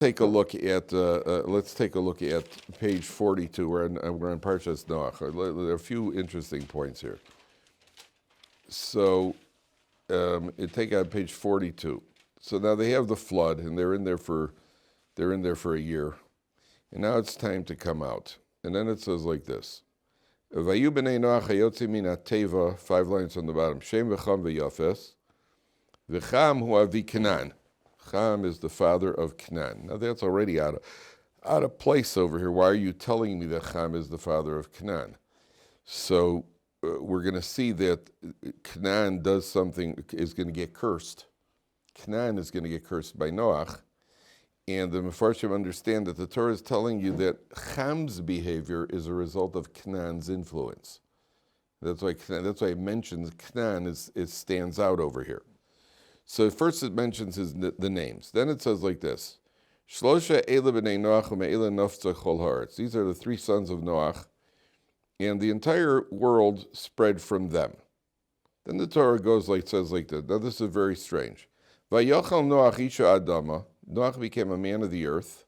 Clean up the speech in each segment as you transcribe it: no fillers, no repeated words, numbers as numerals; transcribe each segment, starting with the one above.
Take a look at let's take a look at page 42. We're on Parsha Noach. There are a few interesting points here. So, take out page 42. So now they have the flood, and they're in there for a year, and now it's time to come out. And then it says like this: Vayu b'nei Noach hayotzi min hateva. 5 lines on the bottom. Shem v'cham v'yafes. V'cham hu avi Canaan. Cham is the father of Canaan. Now that's already out of place over here. Why are you telling me that Cham is the father of Canaan? So we're going to see that Canaan does something, is going to get cursed. Canaan is going to get cursed by Noach. And the Mefarshim understand that the Torah is telling you that Cham's behavior is a result of Canaan's influence. That's why it mentions Canaan it stands out over here. So first it mentions the names. Then it says like this: Shlosha Eila b'nei Noach u'me'ela nafza chol haaretz. These are the 3 sons of Noach, and the entire world spread from them. Then the Torah says like this. Now this is very strange. Vayachal Noach isha adama. Noach became a man of the earth.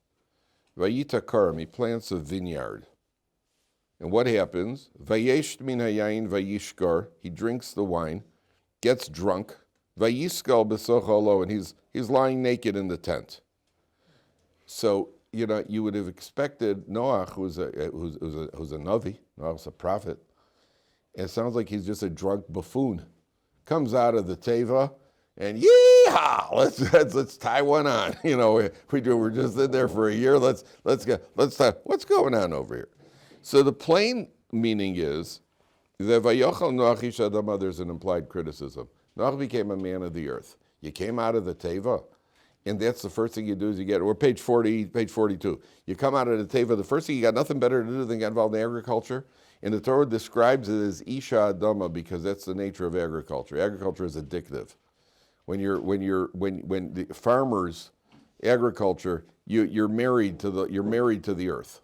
Vayita karam. He plants a vineyard. And what happens? Vayesh min hayayin vayishkar. He drinks the wine, gets drunk. Vayiskal b'sochalo, and he's lying naked in the tent. So you would have expected Noach, who's a navi, Noach's a prophet. It sounds like he's just a drunk buffoon. Comes out of the teva, and yeehaw! Let's tie one on. We're just in there for a year. Let's tie. What's going on over here? So the plain meaning is that Vayochal Noach ish adama. There's an implied criticism. Noach became a man of the earth. You came out of the teva, and that's the first thing you do is you get, or page 42. You come out of the teva, the first thing, you got nothing better to do than get involved in agriculture. And the Torah describes it as Isha Adama because that's the nature of agriculture. Agriculture is addictive. When the farmers, agriculture, you're married to the earth.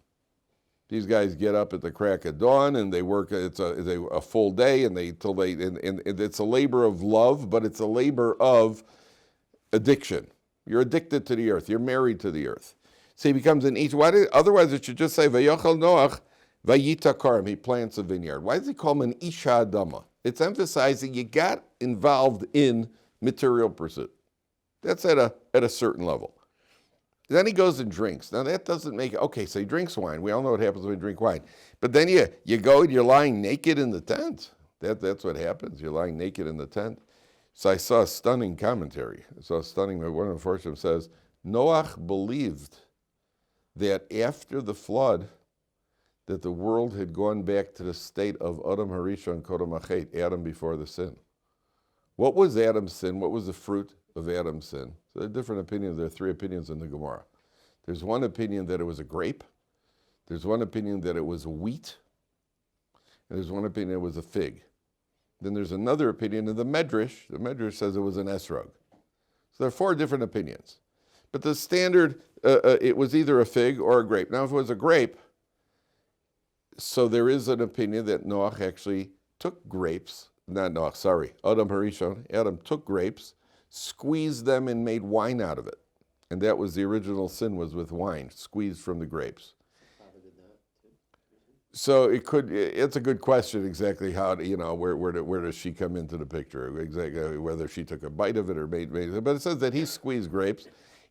These guys get up at the crack of dawn and they work. It's a full day, and it's a labor of love, but it's a labor of addiction. You're addicted to the earth. You're married to the earth. So he becomes an Ish. Otherwise, it should just say Vayachal Noach Vayita Karim. He plants a vineyard. Why does he call him an Isha Adama? It's emphasizing you got involved in material pursuit. That's at a certain level. Then he goes and drinks. Now that doesn't make it, okay, so he drinks wine. We all know what happens when you drink wine. But then you go and you're lying naked in the tent. That's what happens. You're lying naked in the tent. So I saw a stunning commentary. One of the Farshim says, Noach believed that after the flood, that the world had gone back to the state of Adam Harishon Kodam Achet, Adam before the sin. What was Adam's sin? What was the fruit of Adam's sin? So there are different opinions. There are 3 opinions in the Gemara. There's one opinion that it was a grape. There's one opinion that it was wheat. And there's one opinion it was a fig. Then there's another opinion in the Medrash. The Medrash says it was an esrog. So there are 4 different opinions. But the standard, it was either a fig or a grape. Now if it was a grape, so there is an opinion that Noach actually took grapes. Not Noach, sorry. Adam Harishon. Adam took grapes, squeezed them, and made wine out of it. And that was the original sin, was with wine, squeezed from the grapes. So it's a good question exactly how, where does she come into the picture? Exactly whether she took a bite of it or made it. But it says that he squeezed grapes.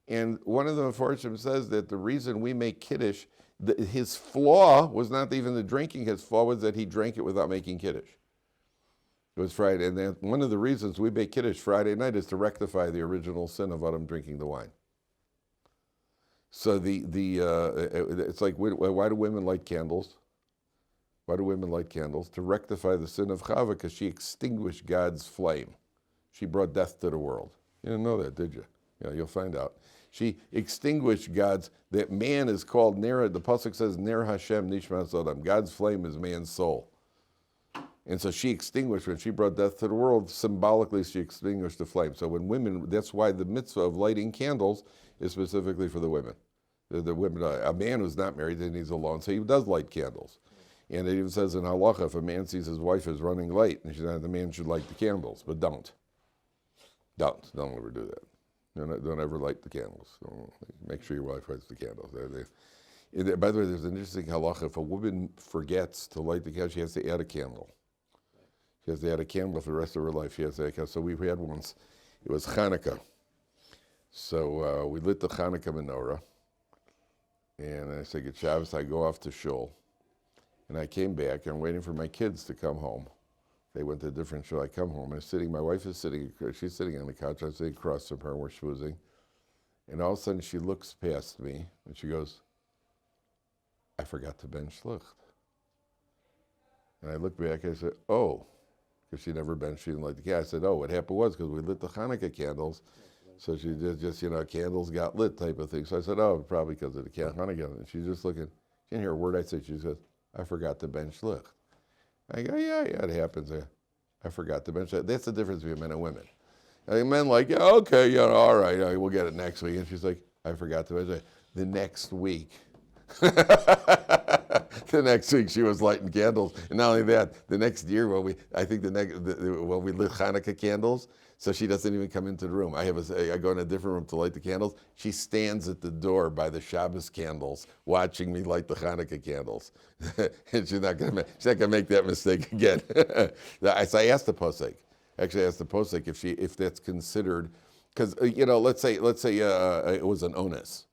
And one of the Mefarshim says that the reason we make Kiddush, his flaw was not even the drinking. His flaw was that he drank it without making Kiddush. It was Friday, and then one of the reasons we make Kiddush Friday night is to rectify the original sin of Adam drinking the wine. So it's like, why do women light candles? Why do women light candles? To rectify the sin of Chava, because she extinguished God's flame. She brought death to the world. You didn't know that, did you? Yeah, you'll find out. She extinguished that man is called Ner. The pasuk says Ner Hashem Nishmas Adam. God's flame is man's soul. And so she extinguished, when she brought death to the world, symbolically she extinguished the flame. So when women, that's why the mitzvah of lighting candles is specifically for the women. The women, a man who's not married, then he's alone, so he does light candles. And it even says in halacha, if a man sees his wife is running late, and the man should light the candles, but don't. Don't ever do that. Don't ever light the candles. Make sure your wife lights the candles. By the way, there's an interesting halacha. If a woman forgets to light the candle, she has to add a candle. She has to add a candle for the rest of her life. She has to add a candle. So we had once, it was Hanukkah. So we lit the Hanukkah menorah. And I said, "Good Shabbos." I go off to shul. And I came back. I'm waiting for my kids to come home. They went to a different shul. I come home. My wife is sitting, she's sitting on the couch. I'm sitting across from her. We're schmoozing. And all of a sudden she looks past me and she goes, "I forgot to ben shlucht." And I look back and I said, "Oh," because she never been, she didn't like the candle. I said, "Oh, what happened was because we lit the Hanukkah candles, so she just candles got lit type of thing." So I said, "Oh, probably because of the Hanukkah." And she's just looking, she didn't hear a word I said. She says, "I forgot to ben shlucht." I go, yeah, it happens. I forgot to ben shlucht. That's the difference between men and women. I think men like, "Yeah, okay, all right, we'll get it next week." And she's like, "I forgot to ben shlucht." The next week, the next week she was lighting candles, and not only that, the next year when we lit Hanukkah candles, so she doesn't even come into the room. I go in a different room to light the candles. She stands at the door by the Shabbos candles, watching me light the Hanukkah candles, and she's not gonna make that mistake again. So I asked the posek. Actually, I asked the posek if that's considered, because let's say it was an onus.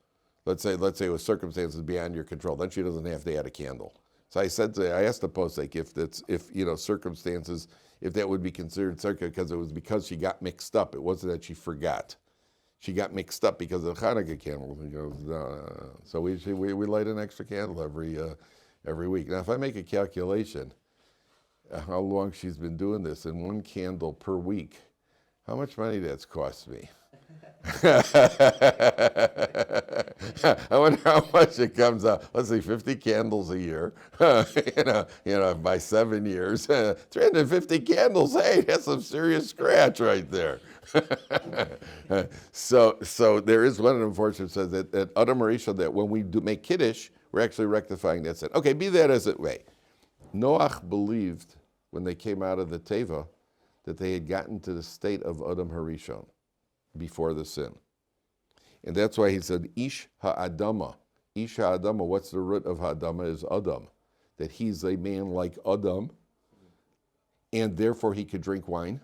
Let's say it was circumstances beyond your control. Then she doesn't have to add a candle. So I asked the posek if circumstances, if that would be considered because it was because she got mixed up. It wasn't that she forgot. She got mixed up because of the Hanukkah candle. He goes, no. So we light an extra candle every week. Now, if I make a calculation, how long she's been doing this, and one candle per week, how much money that's cost me? I wonder how much it comes out. Let's see, 50 candles a year. By 7 years, 350 candles. Hey, that's some serious scratch right there. So there is one unfortunate says that Adam Marisha that when we do make Kiddush, we're actually rectifying that sin. Okay, be that as it may. Noach believed when they came out of the Teva that they had gotten to the state of Adam Harishon before the sin. And that's why he said, Ish ha'adama. Ish ha'adama, what's the root of ha'adama is Adam. That he's a man like Adam, and therefore he could drink wine,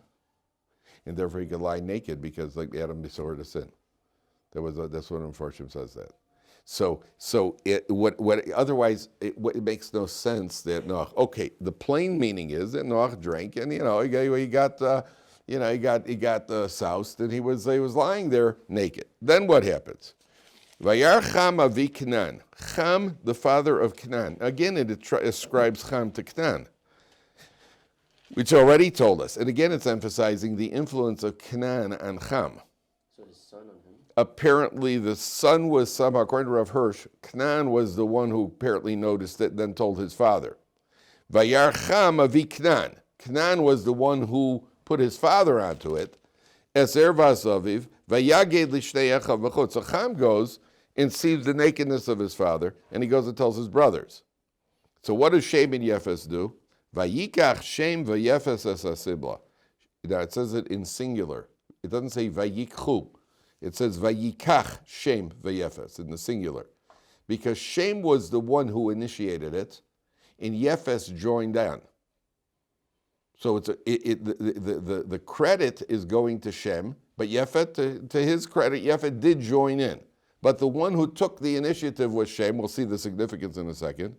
and therefore he could lie naked because like Adam before the sin. That's what unfortunately says that. It makes no sense that Noach. Okay, the plain meaning is that Noach drank, and he got soused, and he was lying there naked. Then what happens? Vayar Cham avi Canaan. Cham, the father of Canaan. Again, it ascribes Cham to Canaan, which already told us. And again, it's emphasizing the influence of Canaan on Cham. So the son on him? Apparently, the son was somehow, according to Rav Hirsch, Canaan was the one who apparently noticed it, then told his father. Vayar Cham avi Canaan. Canaan was the one who put his father onto it. Eser v'asaviv vayaged l'shnei echav v'chutz. So Cham goes and sees the nakedness of his father, and he goes and tells his brothers. So what does Shem and Yefes do? Vayikach Shem v'Yefes es hasibla. Now it says it in singular. It doesn't say vayikchu. It says vayikach Shem v'Yefes in the singular, because Shem was the one who initiated it, and Yefes joined on. So the credit is going to Shem, but Yefet, to his credit, Yefet did join in. But the one who took the initiative was Shem. We'll see the significance in a second.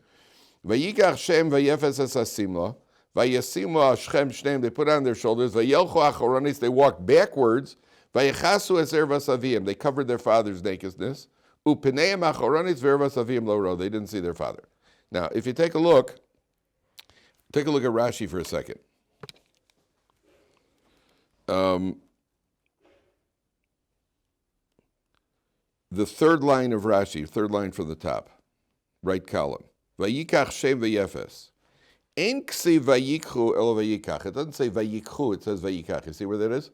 Vayikach Shem vayefes es hasimla, vayasimla Shem shneim. They put on their shoulders. Vayelchu achoronis. They walked backwards. Vayechasu es ervas avim. They covered their father's nakedness. Upeneim achoronis vervas avim lo ro. They didn't see their father. Now, if you take a look at Rashi for a second. The third line of Rashi, third line from the top, right column. Vayikach Shem v'Yefes. Ein ksiv vayikchu el vayikach. It doesn't say vayikchu, it says vayikach. You see where that is?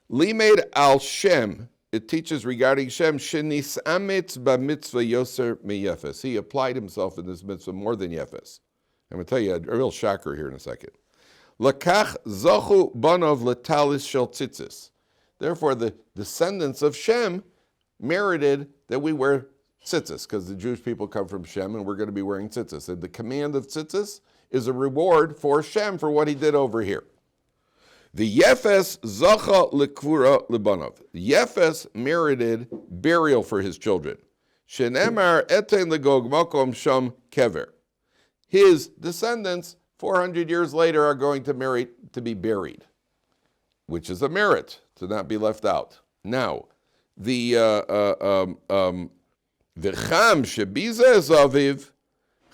Limed al Shem. It teaches regarding Shem, shenis amitz b'mitzvah yoser miyefes. He applied himself in this mitzvah more than Yefes. I'm going to tell you a real shocker here in a second. Lakach zochu banov letalis shel tzitzis. Therefore, the descendants of Shem merited that we wear tzitzis, because the Jewish people come from Shem, and we're going to be wearing tzitzis. And the command of tzitzis is a reward for Shem for what he did over here. The Yefes zacha lekvura lebanov. Yefes merited burial for his children. Shenemar eten legog makom sham kever. His descendants, 400 years later, are going to be buried, which is a merit to not be left out. Now, the Cham shebiza zaviv,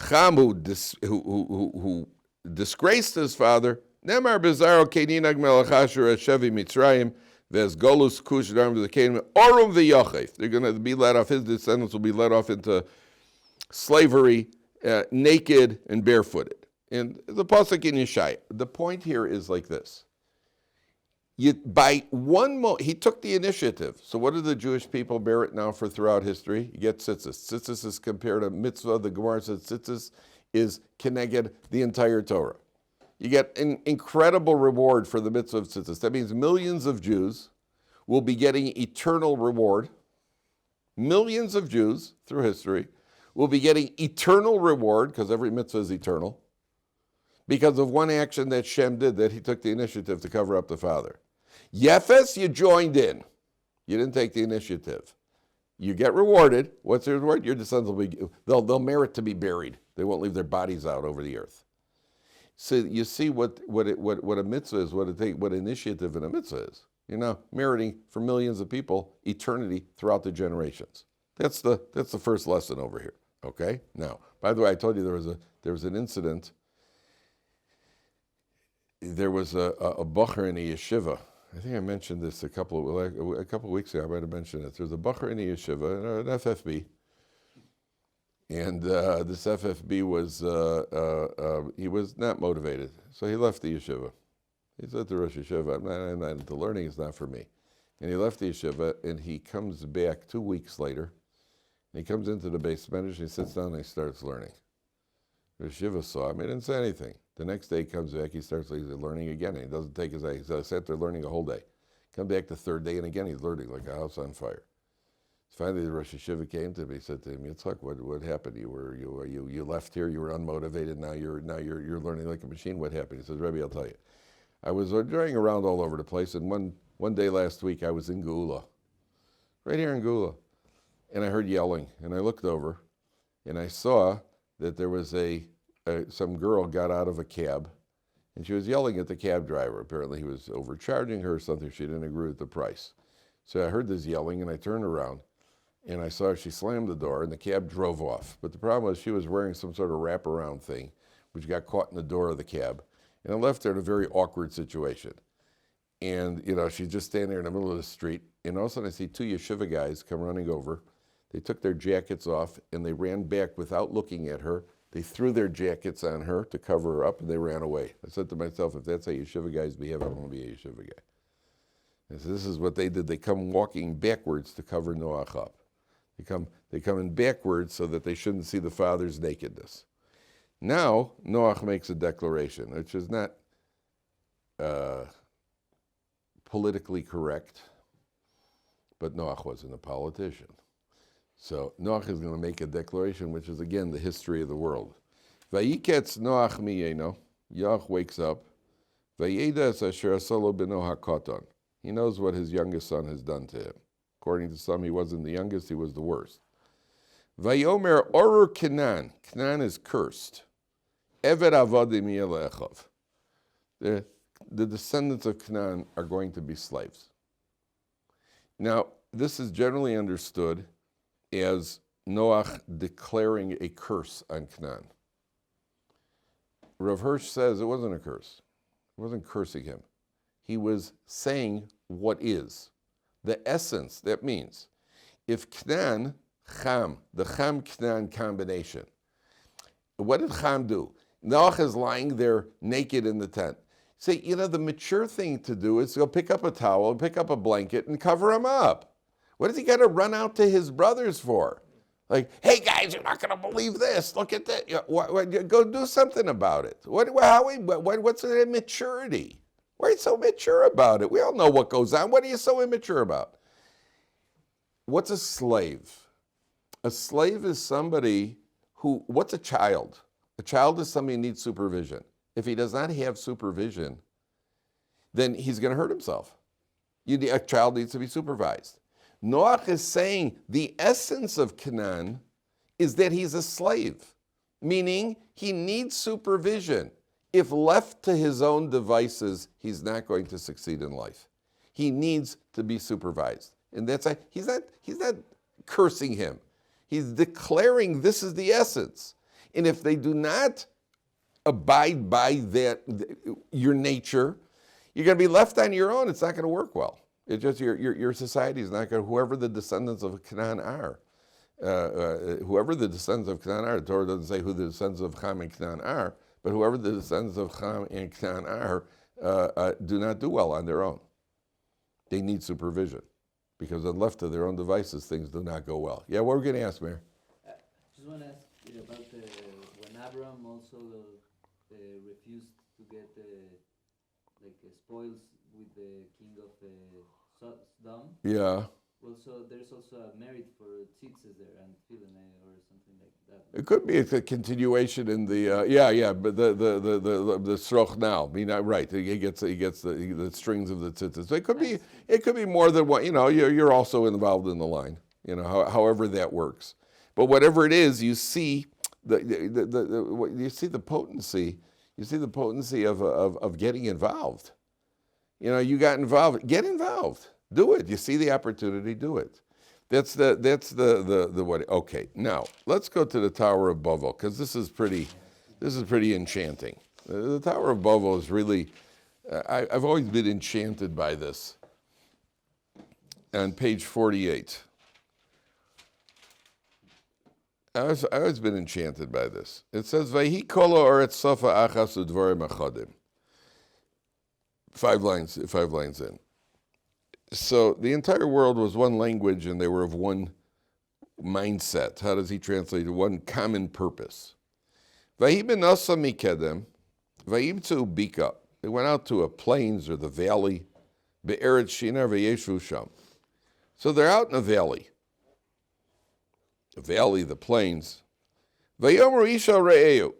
Cham who disgraced his father. Nemar bezaro keninag melachasher shevi mitzrayim ves golus kush darm the kenim orum v'yachef. They're going to be let off. His descendants will be let off into slavery, naked and barefooted. And the pasuk in Yeshaya. The point here is like this. He took the initiative. So what do the Jewish people merit now for throughout history? You get tzitzis. Tzitzis is compared to mitzvah. The Gemara says tzitzis is keneged the entire Torah. You get an incredible reward for the mitzvah of tzitzis. That means millions of Jews will be getting eternal reward. Millions of Jews through history will be getting eternal reward, because every mitzvah is eternal, because of one action that Shem did, that he took the initiative to cover up the father. Yefes, you joined in. You didn't take the initiative. You get rewarded. What's your reward? Your descendants will be, they'll merit to be buried. They won't leave their bodies out over the earth. So you see what a mitzvah is, what initiative in a mitzvah is. You know, meriting for millions of people eternity throughout the generations. That's the first lesson over here. Okay. Now, by the way, I told you there was an incident. There was a bacher in a yeshiva. I think I mentioned this a couple of weeks ago. I might have mentioned it. There was a bacher in a yeshiva, an FFB. And this FFB he was not motivated. So he left the yeshiva. He said to Rosh Yeshiva, I'm not into learning, it's not for me. And he left the yeshiva, and he comes back 2 weeks later. And he comes into the base medrash, and he sits down and he starts learning. Rosh Yeshiva saw him, he didn't say anything. The next day he comes back, he starts learning again, and he doesn't take his eye. He sat there learning a whole day. Come back the third day, and again he's learning like a house on fire. Finally, the Rosh Yeshiva came to me. He said to him, "Yitzchak, what happened? You left here. You were unmotivated. Now you're learning like a machine. What happened?" He says, "Rabbi, I'll tell you. I was driving around all over the place, and one day last week I was in Geula, right here in Geula, and I heard yelling, and I looked over, and I saw that there was some girl got out of a cab, and she was yelling at the cab driver. Apparently, he was overcharging her or something. She didn't agree with the price. So I heard this yelling, and I turned around. And I saw she slammed the door, and the cab drove off. But the problem was she was wearing some sort of wraparound thing, which got caught in the door of the cab. And it left her in a very awkward situation. And, she's just standing there in the middle of the street. And all of a sudden I see two yeshiva guys come running over. They took their jackets off, and they ran back without looking at her. They threw their jackets on her to cover her up, and they ran away. I said to myself, if that's how yeshiva guys behave, I don't want to be a yeshiva guy. And so this is what they did. They come walking backwards to cover Noach up. They come in backwards so that they shouldn't see the father's nakedness. Now, Noach makes a declaration, which is not politically correct, but Noach wasn't a politician. So Noach is going to make a declaration, which is, again, the history of the world. Vayiketz Noach miyeno, Noach wakes up. Vayedas asher asalo b'Noach koton. He knows what his youngest son has done to him. According to some, he wasn't the youngest, he was the worst. Vayomer orur Kenan. Kenan is cursed. Eved avadim yelechav. The descendants of Kenan are going to be slaves. Now, this is generally understood as Noach declaring a curse on Kenan. Rav Hirsch says it wasn't a curse. It wasn't cursing him. He was saying what is. The essence, that means, if Kenan, Cham, the Cham-Kenan combination, what did Cham do? Noach is lying there naked in the tent. Say, the mature thing to do is go pick up a towel, pick up a blanket, and cover him up. What does he got to run out to his brothers for? Like, hey guys, you're not going to believe this. Look at that. Go do something about it. What's the immaturity? Why are you so immature about it? We all know what goes on. What are you so immature about? What's a slave? A slave is somebody who, what's a child? A child is somebody who needs supervision. If he does not have supervision, then he's going to hurt himself. A child needs to be supervised. Noach is saying the essence of Canaan is that he's a slave, meaning he needs supervision. If left to his own devices, he's not going to succeed in life. He needs to be supervised. And he's not cursing him. He's declaring this is the essence. And if they do not abide by that, your nature, you're going to be left on your own. It's not going to work well. It's just your society is not going to, whoever the descendants of Canaan are, whoever the descendants of Canaan are, the Torah doesn't say who the descendants of Ham and Canaan are, but whoever the descendants of Ham and Canaan are, do not do well on their own. They need supervision. Because when left to their own devices, things do not go well. Yeah, what were we going to ask, Mayor? Just want to ask you about when Abraham also refused to get spoils with the king of Sodom. Yeah. Well, so there's also a merit for tzitzis there and tefillin or something like that. It could be a continuation in the but the sroch now. I mean, right? He gets the strings of the tzitzis. So it could be more than what You're also involved in the line. However that works. But whatever it is, you see you see the potency. You see the potency of getting involved. You got involved. Get involved. Do it. You see the opportunity. Do it. That's the what. Okay. Now let's go to the Tower of Babel because this is pretty enchanting. The Tower of Babel is really. I've always been enchanted by this. On page 48. I've always been enchanted by this. It says, "Vayhi kolo oretz sofa achas udvarim achadim." 5 lines in. So the entire world was one language, and they were of one mindset. How does he translate it? One common purpose. Vayhi benasa mikedem, vayimtzu bika. They went out to a plains or the valley, be'eretz shinar vayeshu sham. So they're out in a valley. The plains. Vayomer isha re'eu,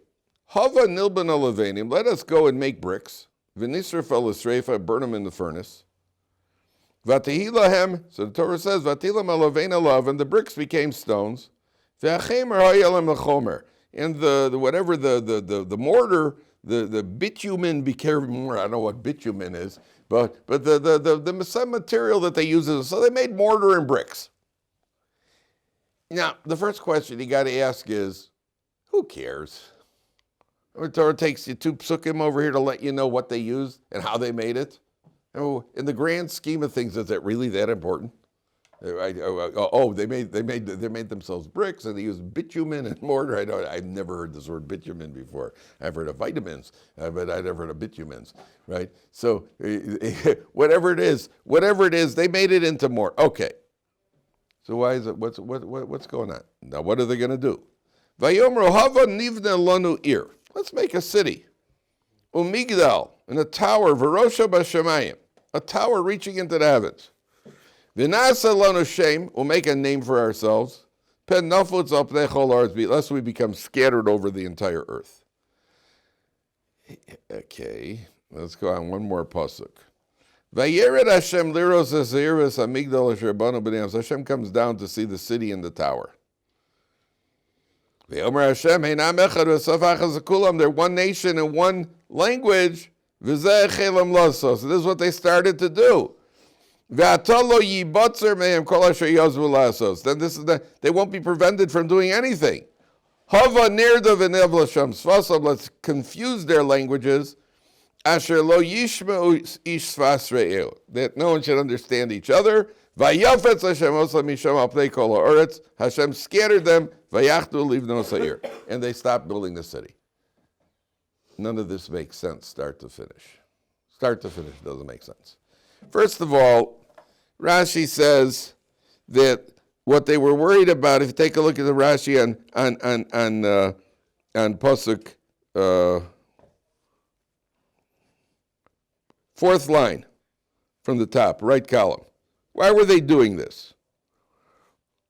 hava nilban alavenim. Let us go and make bricks. V'nisref al burn them in the furnace. V'atihilahem, so the Torah says, V'atihilam alavein alav, and the bricks became stones. V'achemer hayalam lechomer, and the mortar, the bitumen became, I don't know what bitumen is, but some material that they use, so they made mortar and bricks. Now, the first question you got to ask is, who cares? The Torah takes you 2 psukim over here to let you know what they used and how they made it. In the grand scheme of things, is it really that important? They made themselves bricks and they used bitumen and mortar. I've never heard this word bitumen before. I've heard of vitamins, but I've never heard of bitumens, right? So whatever it is, they made it into mortar. Okay. So why is it? What's going on? Now what are they going to do? Vayomru hava nivna lanu ir. Let's make a city. Umigdal, and a tower, Verosha Bashamayim, a tower reaching into the heavens. Vinasa lanu shem, we'll make a name for ourselves. Pen nafutz alpnei chol haaretz, lest we become scattered over the entire earth. Okay, let's go on one more pasuk. Vayered Hashem liros haseirus amigdal asher banu b'nei. Hashem comes down to see the city and the tower. They're one nation and one language. So this is what they started to do. Then they won't be prevented from doing anything. Let's confuse their languages. That no one should understand each other. Hashem scattered them, and they stopped building the city. None of this makes sense, start to finish. Start to finish doesn't make sense. First of all, Rashi says that what they were worried about, if you take a look at the Rashi on Pasuk Fourth line from the top, right column. Why were they doing this?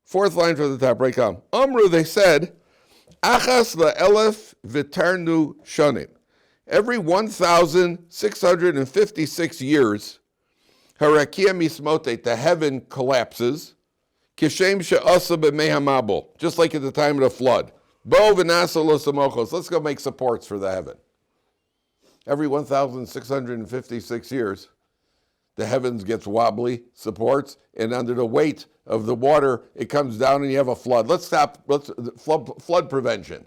Fourth line from the top, right column. Amru, they said, Achas la'elef v'tarnu shanim. Every 1,656 years, harakia mismotet, the heaven collapses, kishem she'asa b'mei hamabel, just like at the time of the flood. Bo v'nasa lo samochos, let's go make supports for the heaven. Every 1,656 years, the heavens gets wobbly, supports, and under the weight of the water, it comes down and you have a flood. Let's flood prevention.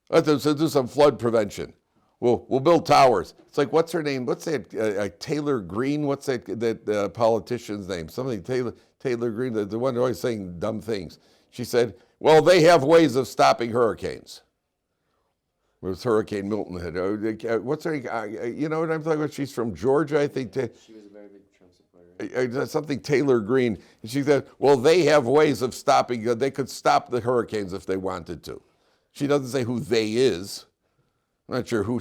Let's do some flood prevention. We'll build towers. It's like, what's her name? What's that? Taylor Green? What's that politician's name? Something Taylor Green, the one always saying dumb things. She said, well, they have ways of stopping hurricanes. It was Hurricane Milton. What's her? You know what I'm talking about? She's from Georgia, I think. She was a very big Trump supporter. Something Taylor Green. And she said, well, they have ways of stopping. They could stop the hurricanes if they wanted to. She doesn't say who they is. I'm not sure who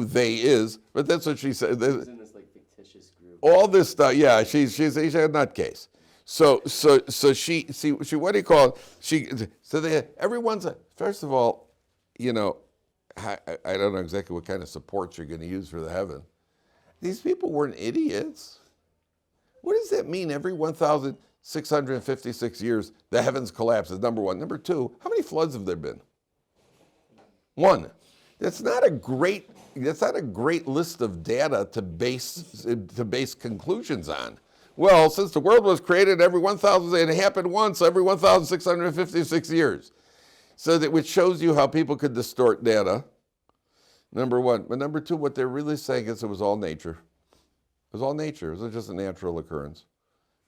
they is, but that's what she said. She's in this like fictitious group. All this stuff, yeah. She's a nutcase. So she what do you call it? Everyone's first of all, you know, I don't know exactly what kind of supports you're going to use for the heaven. These people weren't idiots. What does that mean? Every 1,656 years, the heavens collapses. Number one. Number two, how many floods have there been? One. That's not a great list of data to base conclusions on. Well, since the world was created, it happened once every 1,656 years. So that which shows you how people could distort data. Number one. But number two, what they're really saying is it was all nature. It was all nature. It was just a natural occurrence.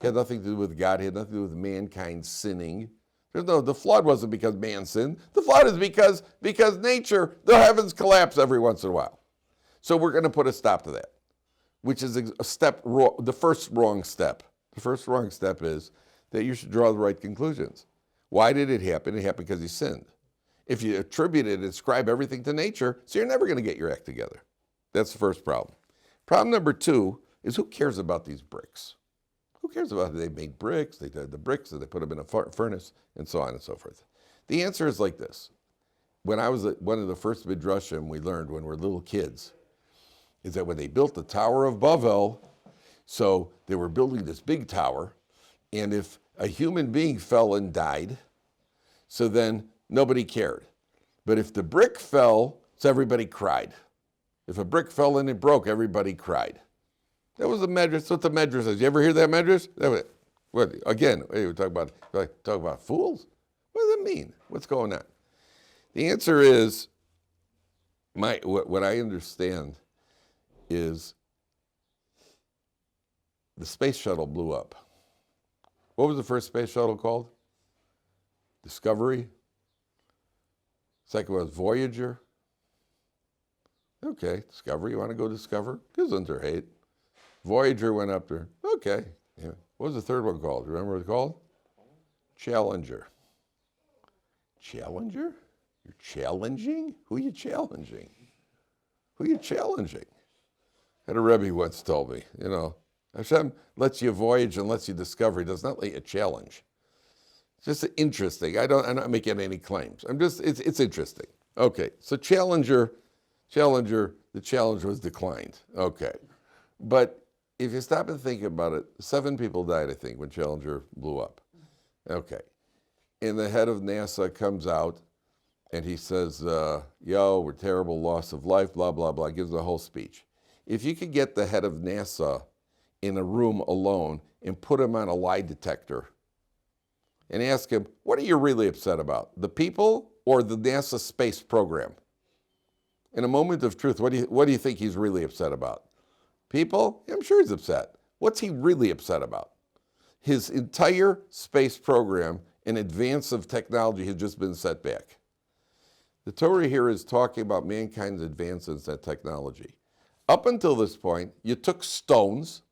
It had nothing to do with God. It had nothing to do with mankind sinning. The flood wasn't because man sinned. The flood is because nature, the heavens collapse every once in a while. So we're going to put a stop to that, which is a step wrong, the first wrong step. The first wrong step is that you should draw the right conclusions. Why did it happen? It happened because he sinned. If you attribute it and ascribe everything to nature, so you're never going to get your act together. That's the first problem. Problem number two is who cares about these bricks? Who cares about it? They made bricks, they did the bricks, and they put them in a furnace, and so on and so forth. The answer is like this. When I was at one of the first midrashim we learned when we were little kids, is that when they built the Tower of Babel, so they were building this big tower, and if a human being fell and died, so then nobody cared. But if the brick fell, so everybody cried. If a brick fell and it broke, everybody cried. That was the medrash. That's what the medrash says. You ever hear that medrash? What again? We talk about fools. What does that mean? What's going on? The answer is what I understand is the space shuttle blew up. What was the first space shuttle called? Discovery. Second was Voyager. Okay, Discovery. You want to go discover? Gesundheit. Voyager went up there. Okay. Yeah. What was the third one called? Remember what it was called? Challenger. Challenger? You're challenging? Who are you challenging? Who are you challenging? Had a Rabbi once told me, Hashem lets you voyage and lets you discover. He does not let you challenge. It's just interesting. I'm not making any claims. It's interesting. Okay, so Challenger, the challenge was declined. Okay. But if you stop and think about it, 7 people died, I think, when Challenger blew up. Okay. And the head of NASA comes out and he says, we're terrible, loss of life, blah, blah, blah, gives the whole speech. If you could get the head of NASA in a room alone and put him on a lie detector and ask him, what are you really upset about? The people or the NASA space program? In a moment of truth, what do you think he's really upset about? People? I'm sure he's upset. What's he really upset about? His entire space program in advance of technology has just been set back. The Torah here is talking about mankind's advances in technology. Up until this point, you took stones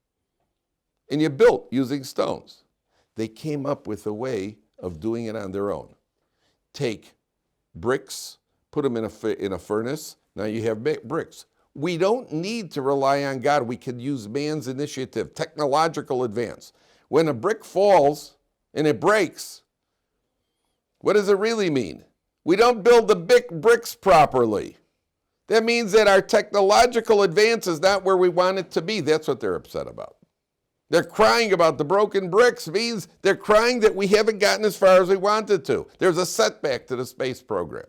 and you built using stones. They came up with a way of doing it on their own. Take bricks, put them in a furnace, now you have bricks. we don't need to rely on God. We can use man's initiative, technological advance. When a brick falls and it breaks, what does it really mean? We don't build the big bricks properly. That means that our technological advance is not where we want it to be. That's what they're upset about. They're crying about the broken bricks, means they're crying that we haven't gotten as far as we wanted to. There's a setback to the space program.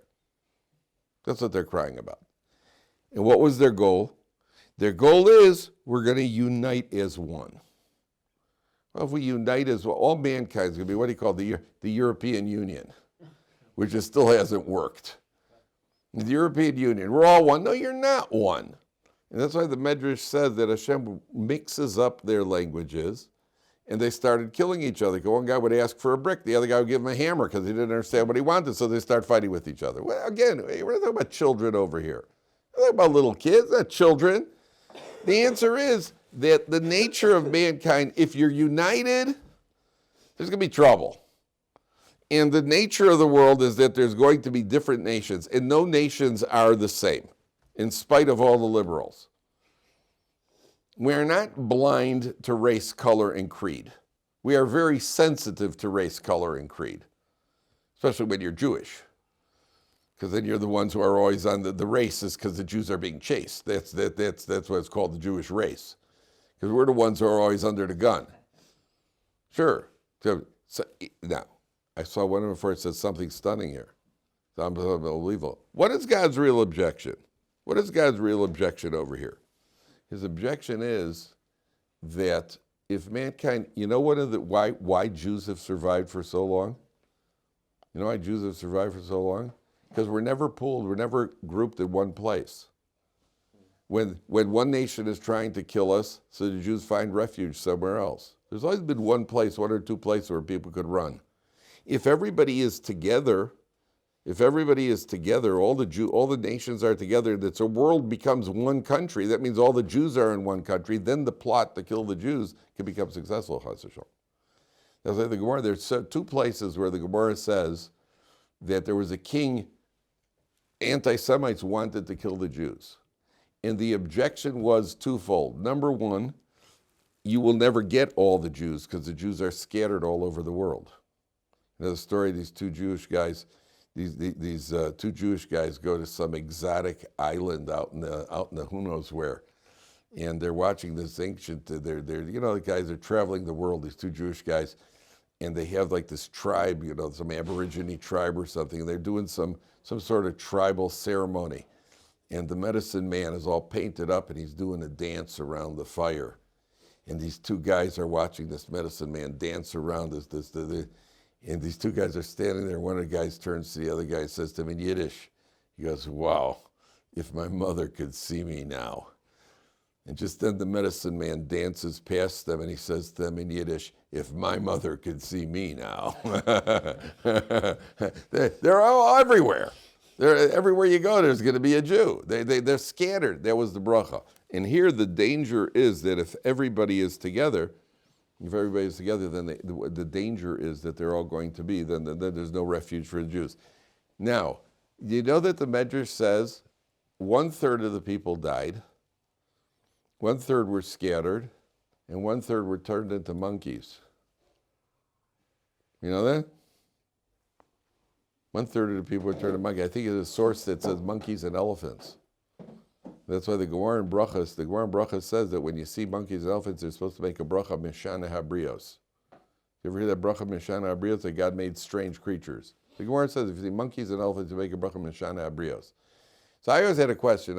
That's what they're crying about. And what was their goal? Their goal is, we're going to unite as one. Well, if we unite as one, all mankind's going to be what he called the European Union, which still hasn't worked. The European Union, we're all one. No, you're not one. And that's why the Medrash says that Hashem mixes up their languages, and they started killing each other. One guy would ask for a brick, the other guy would give him a hammer because he didn't understand what he wanted, so they start fighting with each other. Well, again, we're not talking about children over here. We're talking about little kids, not children. The answer is that the nature of mankind, if you're united, there's going to be trouble. And the nature of the world is that there's going to be different nations, and no nations are the same, in spite of all the liberals. We are not blind to race, color, and creed. We are very sensitive to race, color, and creed, especially when you're Jewish, because then you're the ones who are always on the race is because the Jews are being chased. That's what it's called, the Jewish race, because we're the ones who are always under the gun. Sure. So now, I saw one of them before, it says something stunning here. It's unbelievable. What is God's real objection? What is God's real objection over here? His objection is that if mankind, you know why Jews have survived for so long? You know why Jews have survived for so long? Because we're never pooled, we're never grouped in one place. When one nation is trying to kill us, so the Jews find refuge somewhere else. There's always been one place, one or two places where people could run. If everybody is together, all the nations are together, that the world becomes one country, that means all the Jews are in one country, then the plot to kill the Jews can become successful. That's like the Gemara. There's two places where the Gemara says that there was a king, anti-Semites wanted to kill the Jews. And the objection was twofold. Number one, you will never get all the Jews because the Jews are scattered all over the world. You know the story, these two Jewish guys go to some exotic island out in the who knows where, and they're watching this ancient. The guys are traveling the world. These two Jewish guys, and they have like this tribe, some Aborigine tribe or something, and they're doing some sort of tribal ceremony, and the medicine man is all painted up and he's doing a dance around the fire, and these two guys are watching this medicine man dance around and these two guys are standing there. One of the guys turns to the other guy and says to him in Yiddish, he goes, "Wow, if my mother could see me now." And just then the medicine man dances past them and he says to them in Yiddish, "If my mother could see me now." They're all everywhere. Everywhere you go, there's going to be a Jew. They're scattered. That was the bracha. And here the danger is that if everybody is together, then the danger is that they're all going to be, then there's no refuge for the Jews. Now, you know that the Medrash says 1/3 of the people died, 1/3 were scattered, and 1/3 were turned into monkeys. You know that? 1/3 of the people were turned into monkeys. I think it's a source that says monkeys and elephants. That's why the Gemara in Brachas says that when you see monkeys and elephants, they're supposed to make a bracha mishana habrios. You ever hear that bracha mishana habrios, that God made strange creatures? The Gemara says if you see monkeys and elephants, you make a bracha mishana habrios. So I always had a question.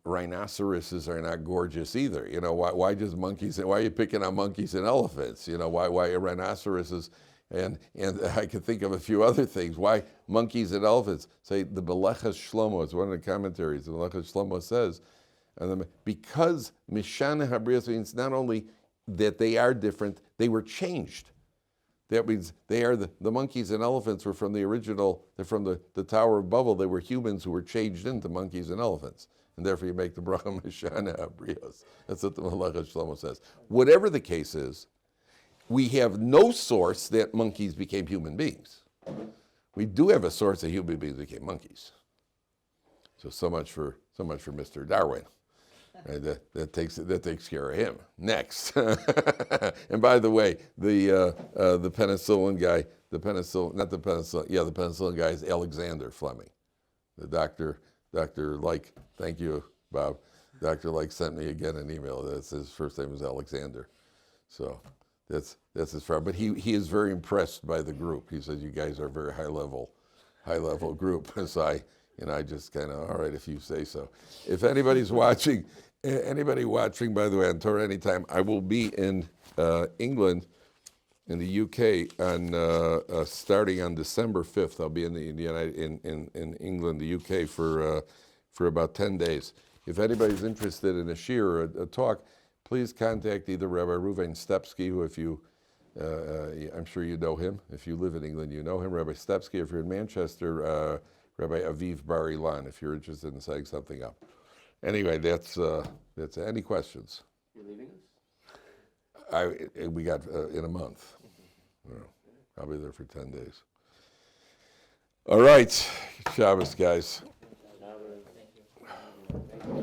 Rhinoceroses are not gorgeous either. Why just monkeys? Why are you picking on monkeys and elephants? Why rhinoceroses? And I can think of a few other things. Why monkeys and elephants? Say the Melechas Shlomo, it's one of the commentaries. The Melechas Shlomo says, because Mishana Habrios means not only that they are different, they were changed. That means they are the monkeys and elephants were from the original, they're from the Tower of Babel. They were humans who were changed into monkeys and elephants. And therefore you make the bracha Mishana Habrios. That's what the Melechas Shlomo says. Whatever the case is, we have no source that monkeys became human beings. We do have a source that human beings became monkeys. So much for So much for Mr. Darwin. Right, that takes care of him. Next. And by the way, the penicillin guy, the penicillin guy is Alexander Fleming. The doctor, thank you, Bob. Dr. sent me again an email. That's his first name is Alexander. So that's his friend. But he is very impressed by the group. He says you guys are a very high level group. So I just kind of, all right, if you say so. If anybody's watching, by the way, on Torah Anytime, I will be in England, in the UK, on starting on December 5th. I'll be in in England, the UK, for about 10 days. If anybody's interested in a shiur or a talk, please contact either Rabbi Reuven Stepsky, who if you, I'm sure you know him. If you live in England, you know him. Rabbi Stepsky. If you're in Manchester, Rabbi Aviv Bar Ilan, if you're interested in setting something up. Anyway, that's any questions? You're leaving us? We got in a month. I'll be there for 10 days. All right, Shabbos, guys.